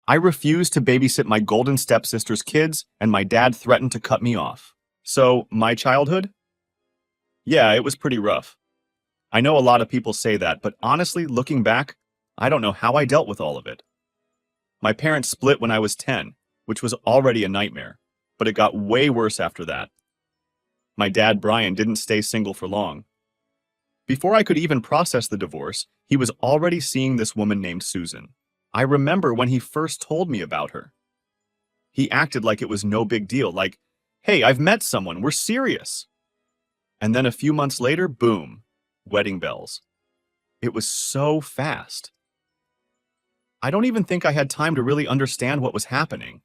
I refused to babysit my golden stepsister's kids, and my dad threatened to cut me off. So, my childhood? Yeah, it was pretty rough. I know a lot of people say that, but honestly, looking back, I don't know how I dealt with all of it. My parents split when I was 10, which was already a nightmare, but it got way worse after that. My dad, Brian, didn't stay single for long. Before I could even process the divorce, he was already seeing this woman named Susan. I remember when he first told me about her. He acted like it was no big deal, like, hey, I've met someone, we're serious. And then a few months later, boom, wedding bells. It was so fast. I don't even think I had time to really understand what was happening.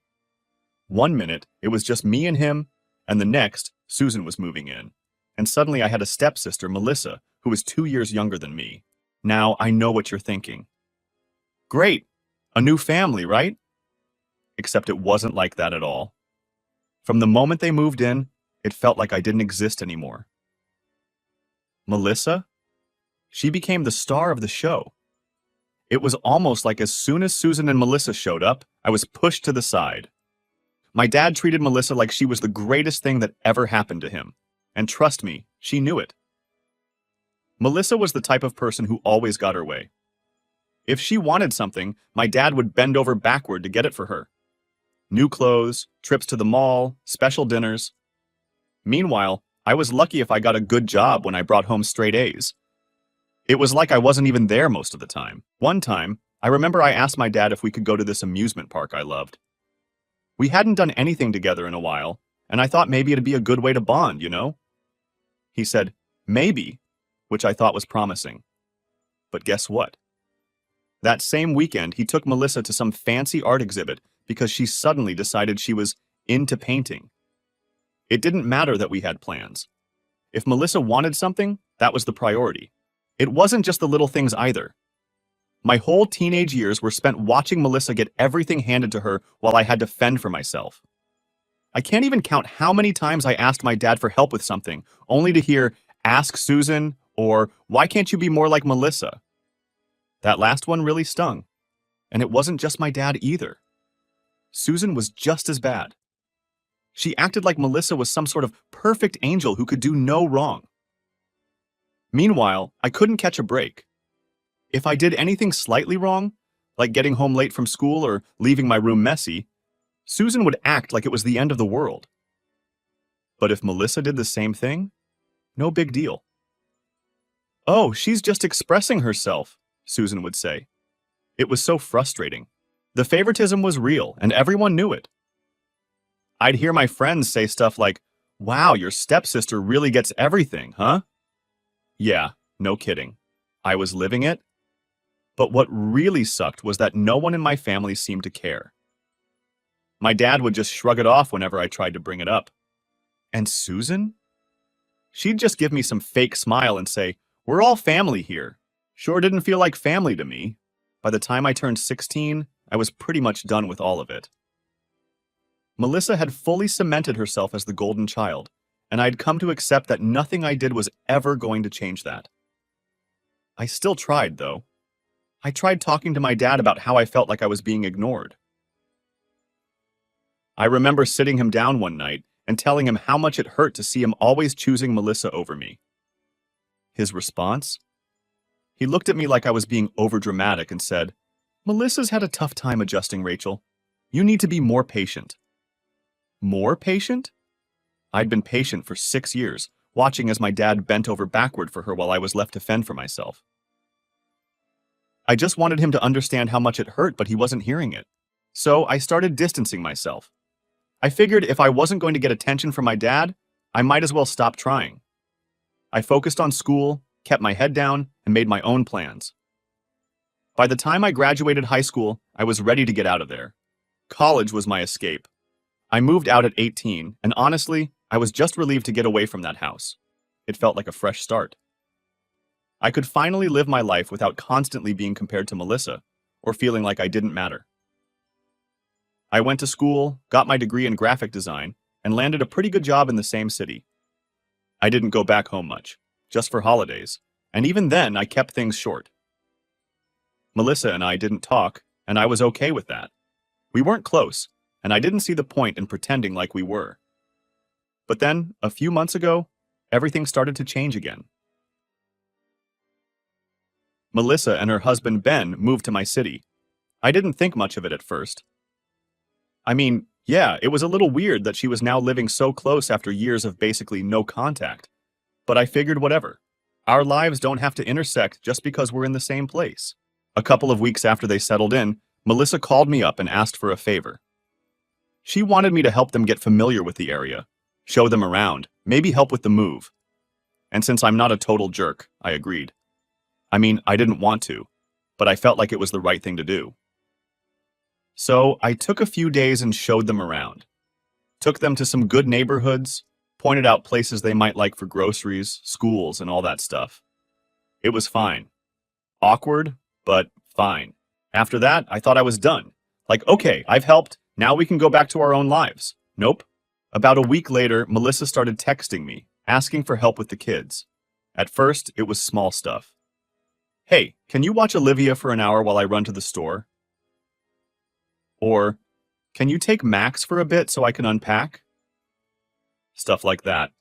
One minute, it was just me and him, and the next, Susan was moving in. And suddenly I had a stepsister, Melissa, who was 2 years younger than me. Now I know what you're thinking. Great, a new family, right? Except it wasn't like that at all. From the moment they moved in, it felt like I didn't exist anymore. Melissa? She became the star of the show. It was almost like as soon as Susan and Melissa showed up, I was pushed to the side. My dad treated Melissa like she was the greatest thing that ever happened to him. And trust me, she knew it. Melissa was the type of person who always got her way. If she wanted something, my dad would bend over backward to get it for her. New clothes, trips to the mall, special dinners. Meanwhile, I was lucky if I got a good job when I brought home straight A's. It was like I wasn't even there most of the time. One time, I remember I asked my dad if we could go to this amusement park I loved. We hadn't done anything together in a while, and I thought maybe it'd be a good way to bond, you know? He said, maybe, which I thought was promising. But guess what? That same weekend, he took Melissa to some fancy art exhibit because she suddenly decided she was into painting. It didn't matter that we had plans. If Melissa wanted something, that was the priority. It wasn't just the little things either. My whole teenage years were spent watching Melissa get everything handed to her while I had to fend for myself. I can't even count how many times I asked my dad for help with something, only to hear, ask Susan, or why can't you be more like Melissa? That last one really stung. And it wasn't just my dad either. Susan was just as bad. She acted like Melissa was some sort of perfect angel who could do no wrong. Meanwhile, I couldn't catch a break. If I did anything slightly wrong, like getting home late from school or leaving my room messy, Susan would act like it was the end of the world. But if Melissa did the same thing, no big deal. Oh, she's just expressing herself, Susan would say. It was so frustrating. The favoritism was real, and everyone knew it. I'd hear my friends say stuff like, wow, your stepsister really gets everything, huh? Yeah, no kidding. I was living it. But what really sucked was that no one in my family seemed to care. My dad would just shrug it off whenever I tried to bring it up. And Susan? She'd just give me some fake smile and say, we're all family here. Sure didn't feel like family to me. By the time I turned 16, I was pretty much done with all of it. Melissa had fully cemented herself as the golden child, and I'd come to accept that nothing I did was ever going to change that. I still tried, though. I tried talking to my dad about how I felt like I was being ignored. I remember sitting him down one night and telling him how much it hurt to see him always choosing Melissa over me. His response? He looked at me like I was being overdramatic and said, Melissa's had a tough time adjusting, Rachel. You need to be more patient. More patient? I'd been patient for 6 years, watching as my dad bent over backward for her while I was left to fend for myself. I just wanted him to understand how much it hurt, but he wasn't hearing it. So I started distancing myself. I figured if I wasn't going to get attention from my dad, I might as well stop trying. I focused on school, kept my head down, and made my own plans. By the time I graduated high school, I was ready to get out of there. College was my escape. I moved out at 18, and honestly, I was just relieved to get away from that house. It felt like a fresh start. I could finally live my life without constantly being compared to Melissa, or feeling like I didn't matter. I went to school, got my degree in graphic design, and landed a pretty good job in the same city. I didn't go back home much, just for holidays, and even then I kept things short. Melissa and I didn't talk, and I was okay with that. We weren't close, and I didn't see the point in pretending like we were. But then, a few months ago, everything started to change again. Melissa and her husband Ben moved to my city. I didn't think much of it at first. I mean, yeah, it was a little weird that she was now living so close after years of basically no contact. But I figured whatever. Our lives don't have to intersect just because we're in the same place. A couple of weeks after they settled in, Melissa called me up and asked for a favor. She wanted me to help them get familiar with the area, show them around, maybe help with the move. And since I'm not a total jerk, I agreed. I mean, I didn't want to, but I felt like it was the right thing to do. So I took a few days and showed them around. Took them to some good neighborhoods, pointed out places they might like for groceries, schools, and all that stuff. It was fine. Awkward, but fine. After that, I thought I was done. Like, okay, I've helped, now we can go back to our own lives. Nope. About a week later, Melissa started texting me, asking for help with the kids. At first, it was small stuff. Hey, can you watch Olivia for an hour while I run to the store? Or, can you take Max for a bit so I can unpack? Stuff like that.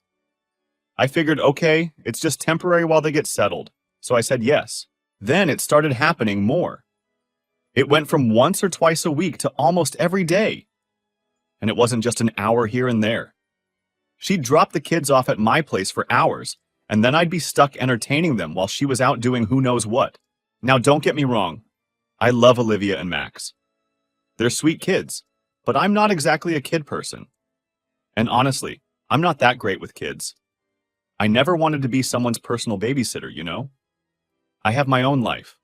I figured, okay, it's just temporary while they get settled, so I said yes. Then it started happening more. It went from once or twice a week to almost every day. And it wasn't just an hour here and there. She'd drop the kids off at my place for hours, and then I'd be stuck entertaining them while she was out doing who knows what. Now don't get me wrong, I love Olivia and Max. They're sweet kids, but I'm not exactly a kid person. And honestly, I'm not that great with kids. I never wanted to be someone's personal babysitter, you know? I have my own life.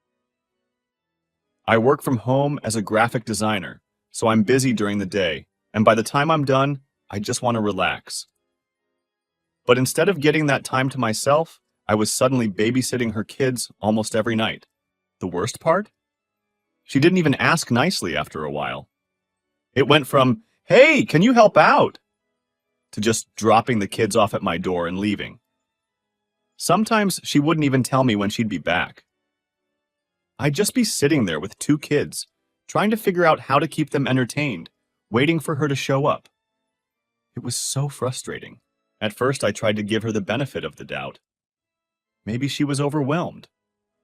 I work from home as a graphic designer, so I'm busy during the day, and by the time I'm done, I just want to relax. But instead of getting that time to myself, I was suddenly babysitting her kids almost every night. The worst part? She didn't even ask nicely after a while. It went from, "Hey, can you help out?" to just dropping the kids off at my door and leaving. Sometimes she wouldn't even tell me when she'd be back. I'd just be sitting there with two kids, trying to figure out how to keep them entertained, waiting for her to show up. It was so frustrating. At first, I tried to give her the benefit of the doubt. Maybe she was overwhelmed.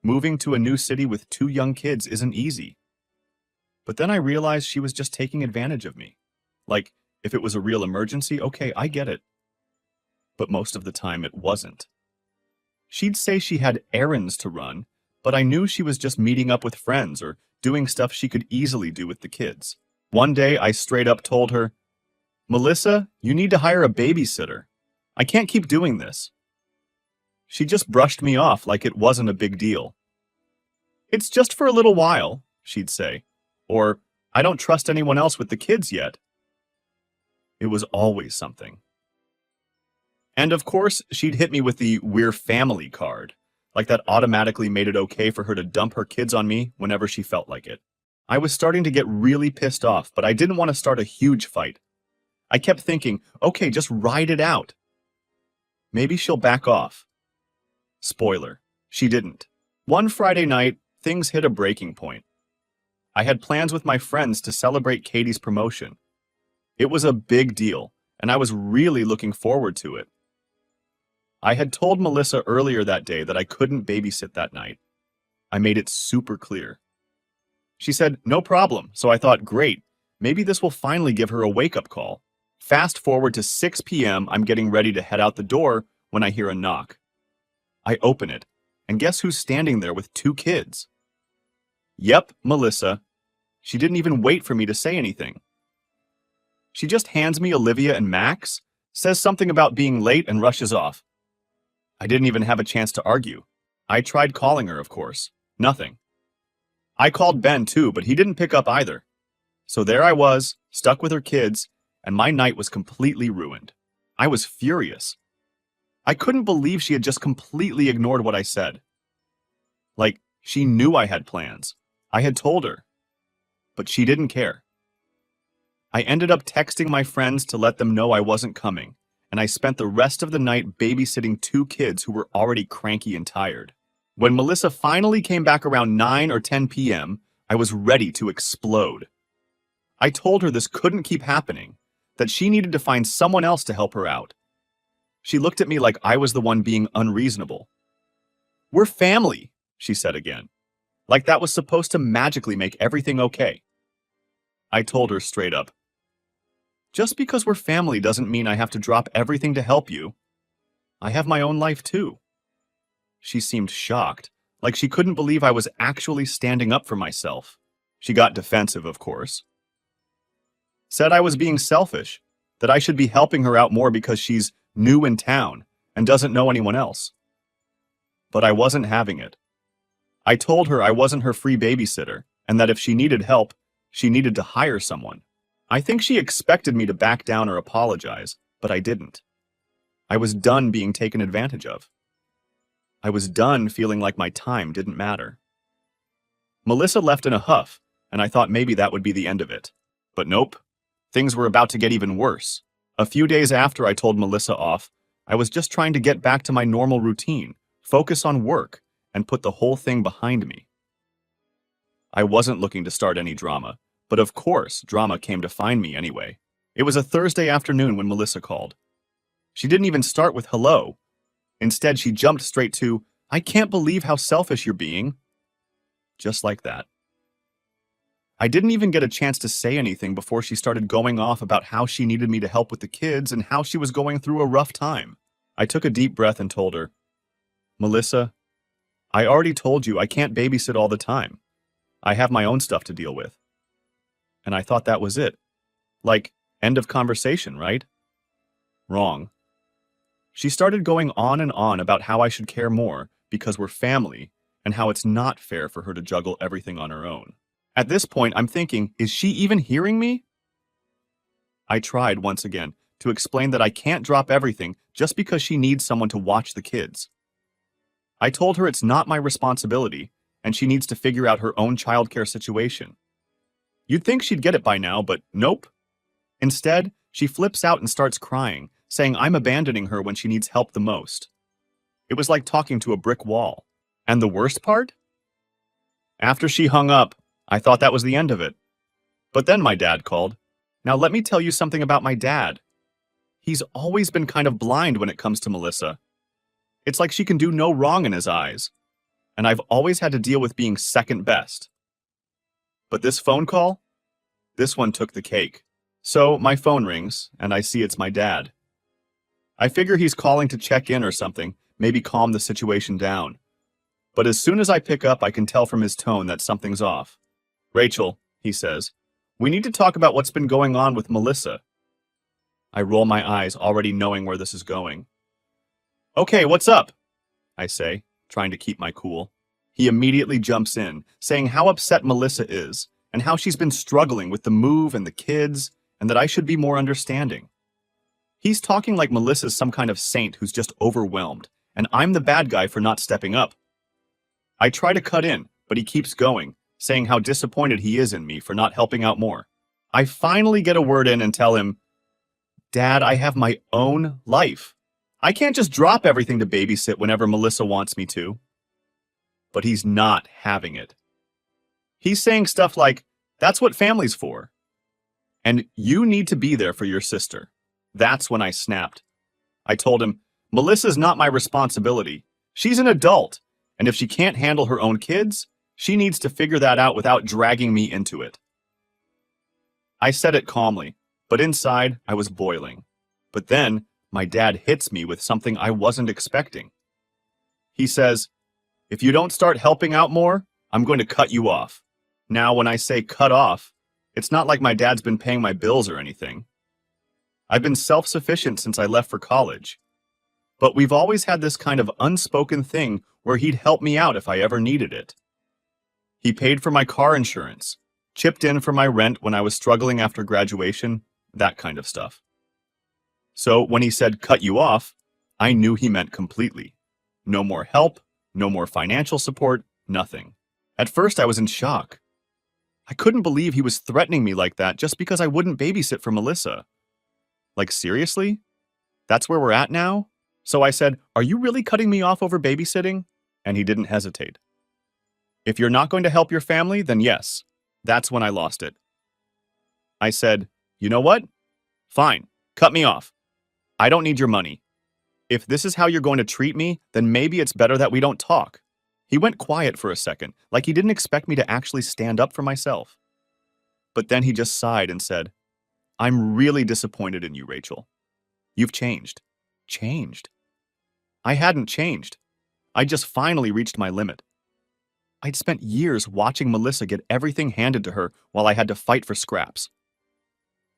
Moving to a new city with two young kids isn't easy. But then I realized she was just taking advantage of me. Like, if it was a real emergency, okay, I get it. But most of the time, it wasn't. She'd say she had errands to run, but I knew she was just meeting up with friends or doing stuff she could easily do with the kids. One day, I straight up told her, "Melissa, you need to hire a babysitter. I can't keep doing this." She just brushed me off like it wasn't a big deal. "It's just for a little while," she'd say. Or, "I don't trust anyone else with the kids yet." It was always something. And of course, she'd hit me with the "we're family" card, like that automatically made it okay for her to dump her kids on me whenever she felt like it. I was starting to get really pissed off, but I didn't want to start a huge fight. I kept thinking, okay, just ride it out. Maybe she'll back off. Spoiler, she didn't. One Friday night, things hit a breaking point. I had plans with my friends to celebrate Katie's promotion. It was a big deal, and I was really looking forward to it. I had told Melissa earlier that day that I couldn't babysit that night. I made it super clear. She said, "No problem," so I thought, great, maybe this will finally give her a wake-up call. Fast forward to 6 p.m., I'm getting ready to head out the door when I hear a knock. I open it, and guess who's standing there with two kids? Yep, Melissa. She didn't even wait for me to say anything. She just hands me Olivia and Max, says something about being late, and rushes off. I didn't even have a chance to argue. I tried calling her, of course. Nothing. I called Ben too, but he didn't pick up either. So there I was, stuck with her kids, and my night was completely ruined. I was furious. I couldn't believe she had just completely ignored what I said. Like, she knew I had plans. I had told her. But she didn't care. I ended up texting my friends to let them know I wasn't coming, and I spent the rest of the night babysitting two kids who were already cranky and tired. When Melissa finally came back around 9 or 10 p.m., I was ready to explode. I told her this couldn't keep happening, that she needed to find someone else to help her out. She looked at me like I was the one being unreasonable. "We're family," she said again, like that was supposed to magically make everything okay. I told her straight up, "Just because we're family doesn't mean I have to drop everything to help you. I have my own life too." She seemed shocked, like she couldn't believe I was actually standing up for myself. She got defensive, of course. Said I was being selfish, that I should be helping her out more because she's new in town and doesn't know anyone else. But I wasn't having it. I told her I wasn't her free babysitter and that if she needed help, she needed to hire someone. I think she expected me to back down or apologize, but I didn't. I was done being taken advantage of. I was done feeling like my time didn't matter. Melissa left in a huff, and I thought maybe that would be the end of it. But nope. Things were about to get even worse. A few days after I told Melissa off, I was just trying to get back to my normal routine, focus on work, and put the whole thing behind me. I wasn't looking to start any drama, but of course, drama came to find me anyway. It was a Thursday afternoon when Melissa called. She didn't even start with hello. Instead, she jumped straight to, "I can't believe how selfish you're being." Just like that. I didn't even get a chance to say anything before she started going off about how she needed me to help with the kids and how she was going through a rough time. I took a deep breath and told her, "Melissa, I already told you I can't babysit all the time. I have my own stuff to deal with." And I thought that was it. Like, end of conversation, right? Wrong. She started going on and on about how I should care more because we're family and how it's not fair for her to juggle everything on her own. At this point, I'm thinking, is she even hearing me? I tried once again to explain that I can't drop everything just because she needs someone to watch the kids. I told her it's not my responsibility and she needs to figure out her own childcare situation. You'd think she'd get it by now, but nope. Instead, she flips out and starts crying, saying I'm abandoning her when she needs help the most. It was like talking to a brick wall. And the worst part? After she hung up, I thought that was the end of it. But then my dad called. Now let me tell you something about my dad. He's always been kind of blind when it comes to Melissa. It's like she can do no wrong in his eyes. And I've always had to deal with being second best. But this phone call? This one took the cake. So my phone rings, and I see it's my dad. I figure he's calling to check in or something, maybe calm the situation down. But as soon as I pick up, I can tell from his tone that something's off. "Rachel," he says, "we need to talk about what's been going on with Melissa." I roll my eyes, already knowing where this is going. "Okay, what's up?" I say, trying to keep my cool. He immediately jumps in, saying how upset Melissa is, and how she's been struggling with the move and the kids, and that I should be more understanding. He's talking like Melissa's some kind of saint who's just overwhelmed, and I'm the bad guy for not stepping up. I try to cut in, but he keeps going, saying how disappointed he is in me for not helping out more. I finally get a word in and tell him, "Dad, I have my own life. I can't just drop everything to babysit whenever Melissa wants me to." But he's not having it. He's saying stuff like, "That's what family's for. And you need to be there for your sister." That's when I snapped. I told him, "Melissa's not my responsibility. She's an adult, and if she can't handle her own kids, she needs to figure that out without dragging me into it." I said it calmly, but inside I was boiling. But then my dad hits me with something I wasn't expecting. He says, "If you don't start helping out more, I'm going to cut you off." Now, when I say cut off, it's not like my dad's been paying my bills or anything. I've been self-sufficient since I left for college. But we've always had this kind of unspoken thing where he'd help me out if I ever needed it. He paid for my car insurance, chipped in for my rent when I was struggling after graduation, that kind of stuff. So when he said cut you off, I knew he meant completely. No more help, no more financial support, nothing. At first I was in shock. I couldn't believe he was threatening me like that just because I wouldn't babysit for Melissa. Like, seriously? That's where we're at now? So I said, "Are you really cutting me off over babysitting?" And he didn't hesitate. "If you're not going to help your family, then yes." That's when I lost it. I said, "You know what? Fine. Cut me off. I don't need your money. If this is how you're going to treat me, then maybe it's better that we don't talk." He went quiet for a second, like he didn't expect me to actually stand up for myself. But then he just sighed and said, "I'm really disappointed in you, Rachel. You've changed." Changed? I hadn't changed. I just finally reached my limit. I'd spent years watching Melissa get everything handed to her while I had to fight for scraps.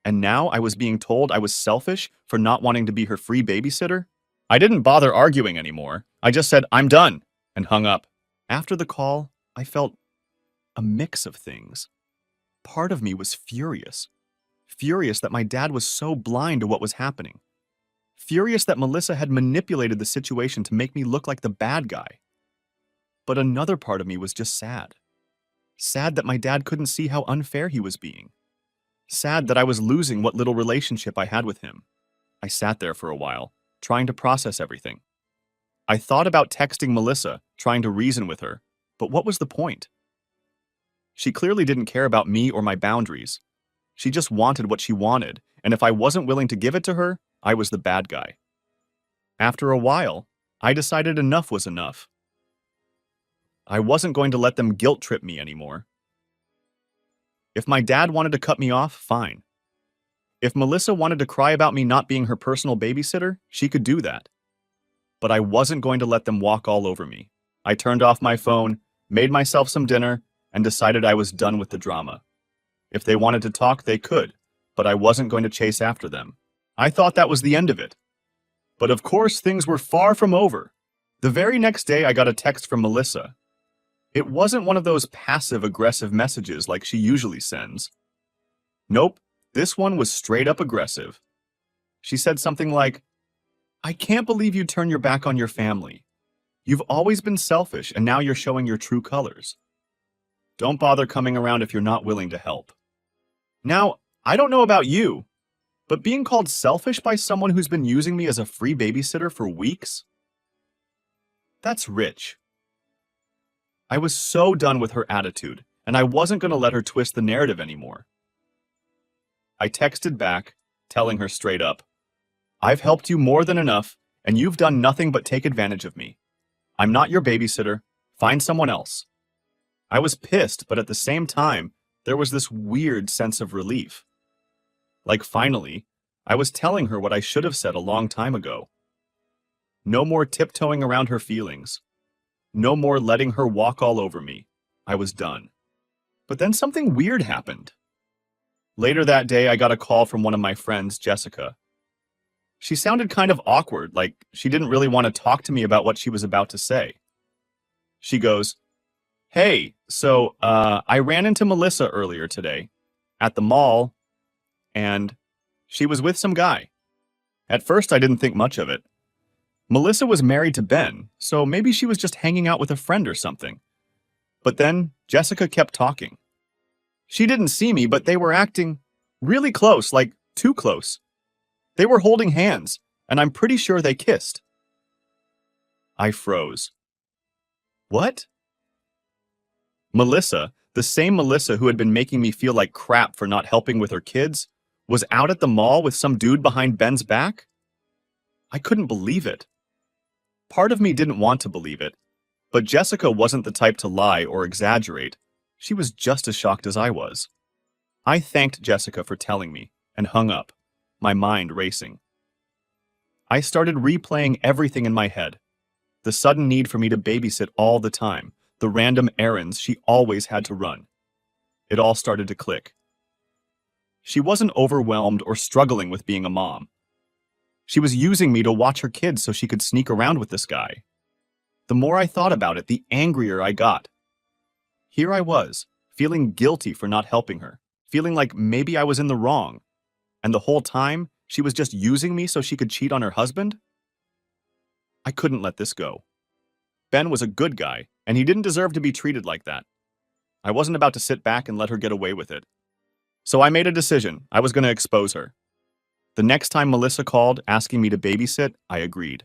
And now I was being told I was selfish for not wanting to be her free babysitter? I didn't bother arguing anymore. I just said, "I'm done," and hung up. After the call, I felt a mix of things. Part of me was furious. Furious that my dad was so blind to what was happening. Furious that Melissa had manipulated the situation to make me look like the bad guy. But another part of me was just sad. Sad that my dad couldn't see how unfair he was being. Sad that I was losing what little relationship I had with him. I sat there for a while, trying to process everything. I thought about texting Melissa, trying to reason with her, but what was the point? She clearly didn't care about me or my boundaries. She just wanted what she wanted, and if I wasn't willing to give it to her, I was the bad guy. After a while, I decided enough was enough. I wasn't going to let them guilt trip me anymore. If my dad wanted to cut me off, fine. If Melissa wanted to cry about me not being her personal babysitter, she could do that. But I wasn't going to let them walk all over me. I turned off my phone, made myself some dinner, and decided I was done with the drama. If they wanted to talk, they could, but I wasn't going to chase after them. I thought that was the end of it. But of course, things were far from over. The very next day, I got a text from Melissa. It wasn't one of those passive-aggressive messages like she usually sends. Nope, this one was straight up aggressive. She said something like, "I can't believe you turn your back on your family. You've always been selfish, and now you're showing your true colors. Don't bother coming around if you're not willing to help." Now, I don't know about you, but being called selfish by someone who's been using me as a free babysitter for weeks? That's rich. I was so done with her attitude, and I wasn't going to let her twist the narrative anymore. I texted back, telling her straight up, "I've helped you more than enough, and you've done nothing but take advantage of me. I'm not your babysitter. Find someone else." I was pissed, but at the same time, there was this weird sense of relief. Like finally, I was telling her what I should have said a long time ago. No more tiptoeing around her feelings. No more letting her walk all over me. I was done. But then something weird happened. Later that day, I got a call from one of my friends, Jessica. She sounded kind of awkward, like she didn't really want to talk to me about what she was about to say. She goes, "Hey, so I ran into Melissa earlier today at the mall, and she was with some guy." At first, I didn't think much of it. Melissa was married to Ben, so maybe she was just hanging out with a friend or something. But then Jessica kept talking. She didn't see me, but they were acting really close, like too close. They were holding hands, and I'm pretty sure they kissed. I froze. What? Melissa, the same Melissa who had been making me feel like crap for not helping with her kids, was out at the mall with some dude behind Ben's back? I couldn't believe it. Part of me didn't want to believe it, but Jessica wasn't the type to lie or exaggerate. She was just as shocked as I was. I thanked Jessica for telling me and hung up, my mind racing. I started replaying everything in my head. The sudden need for me to babysit all the time, the random errands she always had to run. It all started to click. She wasn't overwhelmed or struggling with being a mom. She was using me to watch her kids so she could sneak around with this guy. The more I thought about it, the angrier I got. Here I was, feeling guilty for not helping her, feeling like maybe I was in the wrong. And the whole time, she was just using me so she could cheat on her husband? I couldn't let this go. Ben was a good guy, and he didn't deserve to be treated like that. I wasn't about to sit back and let her get away with it. So I made a decision. I was going to expose her. The next time Melissa called asking me to babysit, I agreed.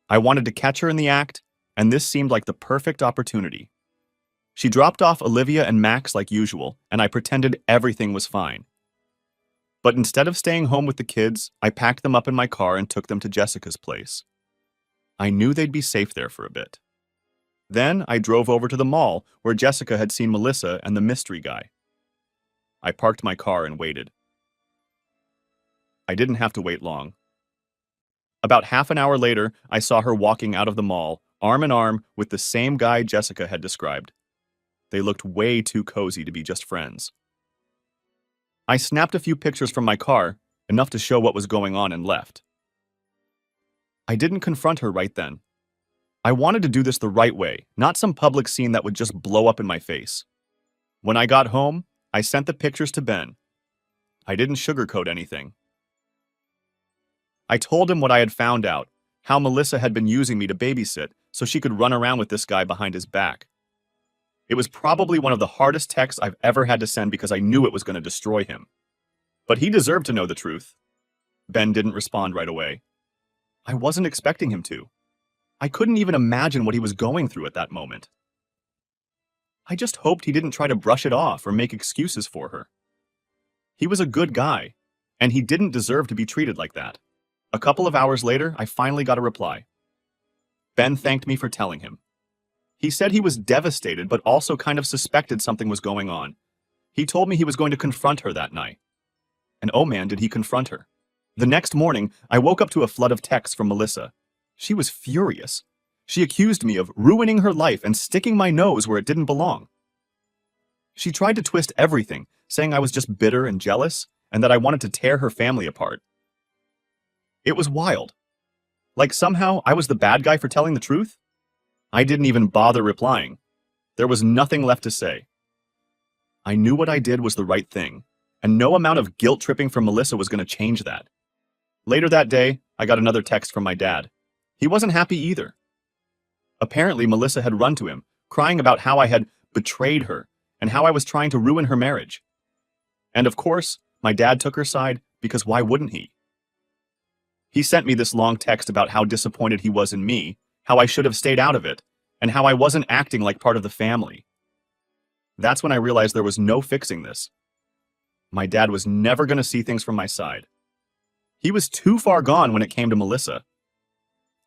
I wanted to catch her in the act, and this seemed like the perfect opportunity. She dropped off Olivia and Max like usual, and I pretended everything was fine. But instead of staying home with the kids, I packed them up in my car and took them to Jessica's place. I knew they'd be safe there for a bit. Then I drove over to the mall where Jessica had seen Melissa and the mystery guy. I parked my car and waited. I didn't have to wait long. About half an hour later, I saw her walking out of the mall, arm in arm with the same guy Jessica had described. They looked way too cozy to be just friends. I snapped a few pictures from my car, enough to show what was going on, and left. I didn't confront her right then. I wanted to do this the right way, not some public scene that would just blow up in my face. When I got home, I sent the pictures to Ben. I didn't sugarcoat anything. I told him what I had found out, how Melissa had been using me to babysit so she could run around with this guy behind his back. It was probably one of the hardest texts I've ever had to send because I knew it was going to destroy him. But he deserved to know the truth. Ben didn't respond right away. I wasn't expecting him to. I couldn't even imagine what he was going through at that moment. I just hoped he didn't try to brush it off or make excuses for her. He was a good guy, and he didn't deserve to be treated like that. A couple of hours later, I finally got a reply. Ben thanked me for telling him. He said he was devastated, but also kind of suspected something was going on. He told me he was going to confront her that night. And oh man, did he confront her. The next morning, I woke up to a flood of texts from Melissa. She was furious. She accused me of ruining her life and sticking my nose where it didn't belong. She tried to twist everything, saying I was just bitter and jealous, and that I wanted to tear her family apart. It was wild. Like somehow I was the bad guy for telling the truth? I didn't even bother replying. There was nothing left to say. I knew what I did was the right thing, and no amount of guilt-tripping from Melissa was going to change that. Later that day, I got another text from my dad. He wasn't happy either. Apparently, Melissa had run to him, crying about how I had betrayed her and how I was trying to ruin her marriage. And of course, my dad took her side because why wouldn't he? He sent me this long text about how disappointed he was in me, how I should have stayed out of it, and how I wasn't acting like part of the family. That's when I realized there was no fixing this. My dad was never going to see things from my side. He was too far gone when it came to Melissa.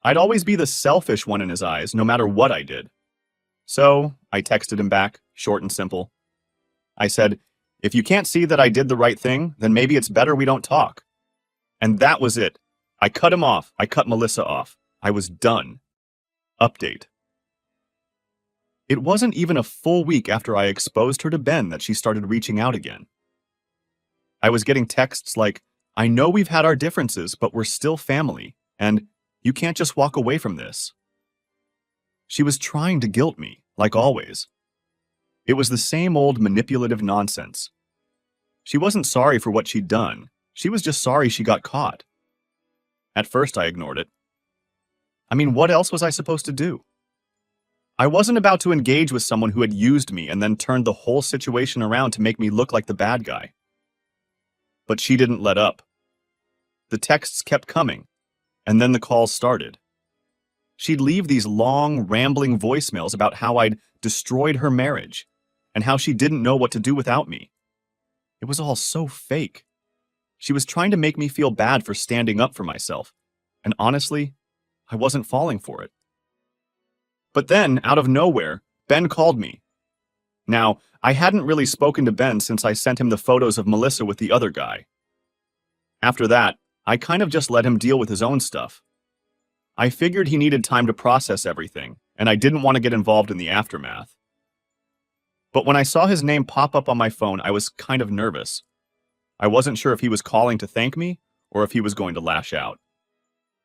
I'd always be the selfish one in his eyes, no matter what I did. So I texted him back, short and simple. I said, if you can't see that I did the right thing, then maybe it's better we don't talk. And that was it. I cut him off. I cut Melissa off. I was done. Update. It wasn't even a full week after I exposed her to Ben that she started reaching out again. I was getting texts like, I know we've had our differences, but we're still family, and you can't just walk away from this. She was trying to guilt me, like always. It was the same old manipulative nonsense. She wasn't sorry for what she'd done. She was just sorry she got caught. At first, I ignored it. I mean, what else was I supposed to do? I wasn't about to engage with someone who had used me and then turned the whole situation around to make me look like the bad guy. But she didn't let up. The texts kept coming, and then the calls started. She'd leave these long, rambling voicemails about how I'd destroyed her marriage and how she didn't know what to do without me. It was all so fake. She was trying to make me feel bad for standing up for myself, and honestly, I wasn't falling for it. But then, out of nowhere, Ben called me. Now, I hadn't really spoken to Ben since I sent him the photos of Melissa with the other guy. After that, I kind of just let him deal with his own stuff. I figured he needed time to process everything, and I didn't want to get involved in the aftermath. But when I saw his name pop up on my phone, I was kind of nervous. I wasn't sure if he was calling to thank me or if he was going to lash out.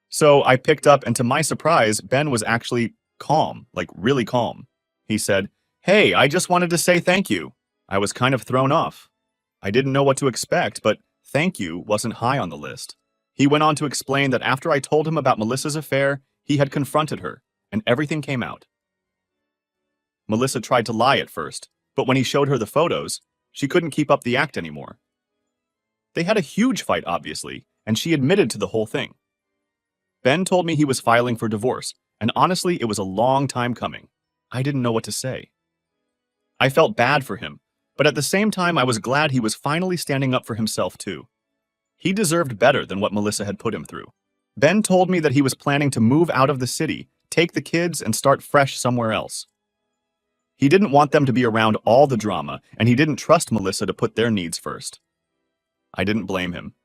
So I picked up, and to my surprise, Ben was actually calm, like really calm. He said, "Hey, I just wanted to say thank you." I was kind of thrown off. I didn't know what to expect, but thank you wasn't high on the list. He went on to explain that after I told him about Melissa's affair, he had confronted her, and everything came out. Melissa tried to lie at first, but when he showed her the photos, she couldn't keep up the act anymore. They had a huge fight, obviously, and she admitted to the whole thing. Ben told me he was filing for divorce, and honestly, it was a long time coming. I didn't know what to say. I felt bad for him, but at the same time I was glad he was finally standing up for himself too. He deserved better than what Melissa had put him through. Ben told me that he was planning to move out of the city, take the kids, and start fresh somewhere else. He didn't want them to be around all the drama, and he didn't trust Melissa to put their needs first. I didn't blame him.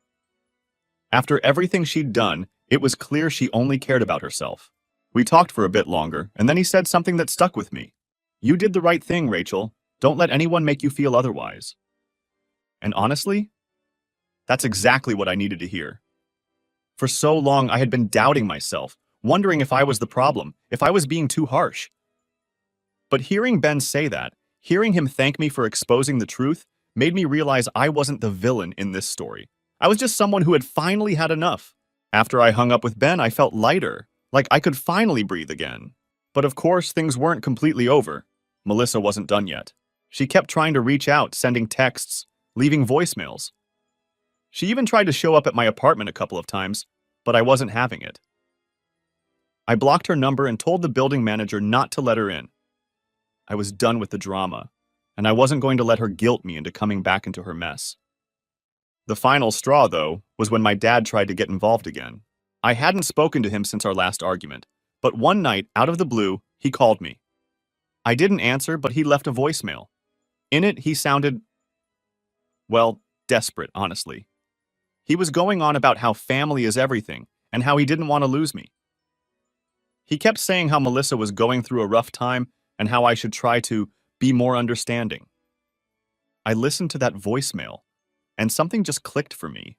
After everything she'd done, it was clear she only cared about herself. We talked for a bit longer, and then he said something that stuck with me. "You did the right thing, Rachel. Don't let anyone make you feel otherwise." And honestly, that's exactly what I needed to hear. For so long, I had been doubting myself, wondering if I was the problem, if I was being too harsh. But hearing Ben say that, hearing him thank me for exposing the truth, made me realize I wasn't the villain in this story. I was just someone who had finally had enough. After I hung up with Ben, I felt lighter, like I could finally breathe again. But of course, things weren't completely over. Melissa wasn't done yet. She kept trying to reach out, sending texts, leaving voicemails. She even tried to show up at my apartment a couple of times, but I wasn't having it. I blocked her number and told the building manager not to let her in. I was done with the drama, and I wasn't going to let her guilt me into coming back into her mess. The final straw, though, was when my dad tried to get involved again. I hadn't spoken to him since our last argument, but one night, out of the blue, he called me. I didn't answer, but he left a voicemail. In it, he sounded, well, desperate, honestly. He was going on about how family is everything, and how he didn't want to lose me. He kept saying how Melissa was going through a rough time, and how I should try to be more understanding. I listened to that voicemail, and something just clicked for me.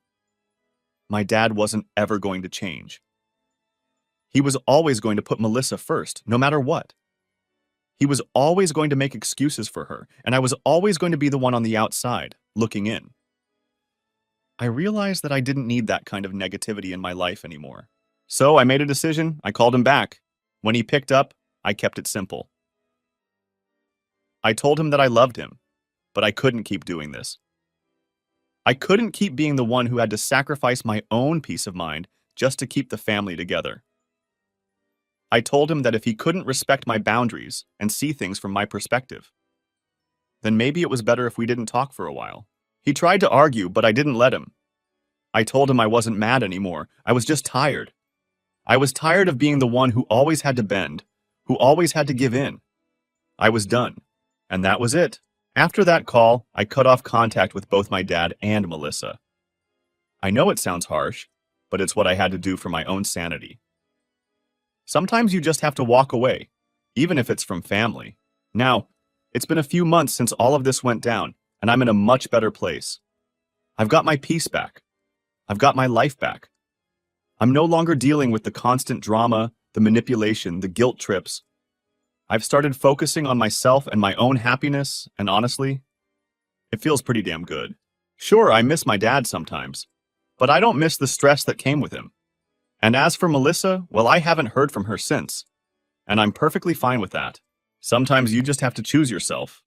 My dad wasn't ever going to change. He was always going to put Melissa first, no matter what. He was always going to make excuses for her, and I was always going to be the one on the outside, looking in. I realized that I didn't need that kind of negativity in my life anymore. So I made a decision. I called him back. When he picked up, I kept it simple. I told him that I loved him, but I couldn't keep doing this. I couldn't keep being the one who had to sacrifice my own peace of mind just to keep the family together. I told him that if he couldn't respect my boundaries and see things from my perspective, then maybe it was better if we didn't talk for a while. He tried to argue, but I didn't let him. I told him I wasn't mad anymore. I was just tired. I was tired of being the one who always had to bend, who always had to give in. I was done, and that was it. After that call, I cut off contact with both my dad and Melissa. I know it sounds harsh, but it's what I had to do for my own sanity. Sometimes you just have to walk away, even if it's from family. Now, it's been a few months since all of this went down, and I'm in a much better place. I've got my peace back. I've got my life back. I'm no longer dealing with the constant drama, the manipulation, the guilt trips. I've started focusing on myself and my own happiness, and honestly, it feels pretty damn good. Sure, I miss my dad sometimes, but I don't miss the stress that came with him. And as for Melissa, well, I haven't heard from her since, and I'm perfectly fine with that. Sometimes you just have to choose yourself.